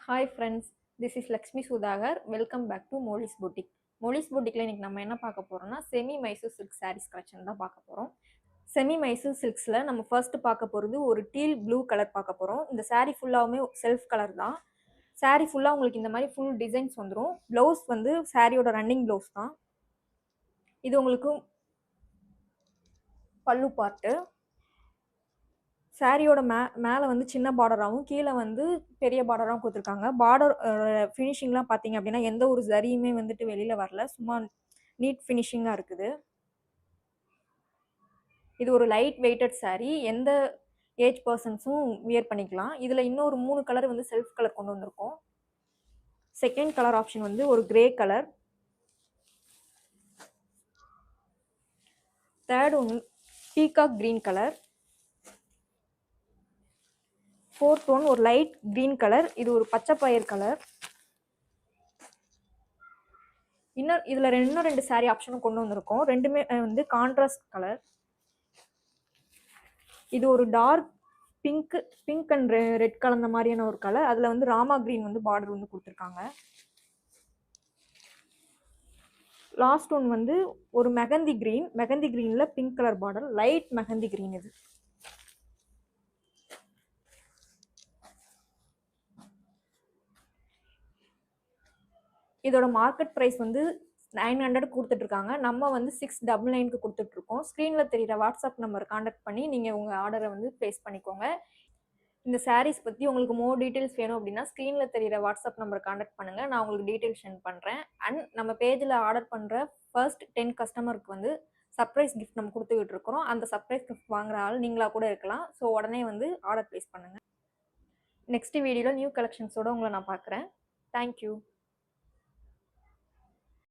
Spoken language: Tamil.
Hi friends, this is Lakshmi Sudhakar. Welcome back to Molly's boutique. Molly's புட்டிக்கில் இன்றைக்கி நம்ம என்ன பார்க்க போகிறோம்னா semi Mysore silk saris collection தான் பார்க்க போகிறோம். செமி மைசூர் சில்க்ஸில் நம்ம ஃபர்ஸ்ட் பார்க்க போகிறது ஒரு டீல் ப்ளூ கலர் பார்க்க போகிறோம். இந்த சாரீ ஃபுல்லாகவுமே செல்ஃப் கலர் தான். சாரீ ஃபுல்லாக உங்களுக்கு இந்த மாதிரி ஃபுல் டிசைன்ஸ் வந்துடும். ப்ளவுஸ் வந்து சாரியோட ரன்னிங் ப்ளவுஸ் தான். இது உங்களுக்கு பல்லு பார்ட்டு. சாரியோட மேலே வந்து சின்ன பார்டராகவும் கீழே வந்து பெரிய பார்டராகவும் கொடுத்துருக்காங்க. பார்டர் ஃபினிஷிங்லாம் பார்த்தீங்க அப்படின்னா எந்த ஒரு ஜரியுமே வந்துட்டு வெளியில் வரல, சும்மா நீட் ஃபினிஷிங்காக இருக்குது. இது ஒரு லைட் வெயிட்டட் சாரீ, எந்த ஏஜ் பர்சன்ஸும் வியர் பண்ணிக்கலாம். இதில் இன்னொரு 3 கலர் வந்து செல்ஃப் கலர் கொண்டு வந்திருக்கோம். செகண்ட் கலர் ஆப்ஷன் வந்து ஒரு கிரே கலர். தேர்ட் ஒன்று peacock green colour. Fourth one ஒரு லைட் கிரீன் கலர். இது ஒரு பச்சை பயிர் கலர். இதில் இன்னும் 2 சாரீ ஆப்ஷனும் கொண்டு வந்திருக்கோம். ரெண்டுமே வந்து கான்ட்ராஸ்ட் கலர். இது ஒரு டார்க் பிங்க் அண்ட் ரெட் கலந்த மாதிரியான ஒரு கலர். அதில் வந்து ராமா கிரீன் வந்து பார்டர் வந்து கொடுத்துருக்காங்க. லாஸ்ட் ஒன் வந்து ஒரு மெகந்தி கிரீனில் pink colour border, light mehendi green. இது இதோட மார்க்கெட் ப்ரைஸ் வந்து 900 கொடுத்துட்ருக்காங்க. நம்ம வந்து 699க்கு கொடுத்துட்ருக்கோம். ஸ்க்ரீனில் தெரிகிற வாட்ஸ்அப் நம்பர் காண்டாக்ட் பண்ணி நீங்கள் உங்கள் ஆர்டரை வந்து ப்ளேஸ் பண்ணிக்கோங்க. இந்த சாரீஸ் பற்றி உங்களுக்கு மோர் டீட்டெயில்ஸ் வேணும் அப்படின்னா ஸ்க்ரீனில் தெரிகிற வாட்ஸ்அப் நம்பர் காண்டாக்ட் பண்ணுங்கள். நான் உங்களுக்கு டீட்டெயில்ஸ் சென்ட் பண்ணுறேன். அண்ட் நம்ம பேஜில் ஆர்டர் பண்ணுற ஃபர்ஸ்ட் 10 கஸ்டமருக்கு வந்து சர்ப்ரைஸ் கிஃப்ட் நம்ம கொடுத்துக்கிட்டு இருக்கிறோம். அந்த சர்ப்ரைஸ் கிஃப்ட் வாங்குற ஆள் நீங்களாக கூட இருக்கலாம். ஸோ உடனே வந்து ஆர்டர் ப்ளேஸ் பண்ணுங்கள். நெக்ஸ்ட் வீடியோவில் நியூ கலெக்ஷன்ஸோடு உங்களை நான் பார்க்குறேன். தேங்க்யூ.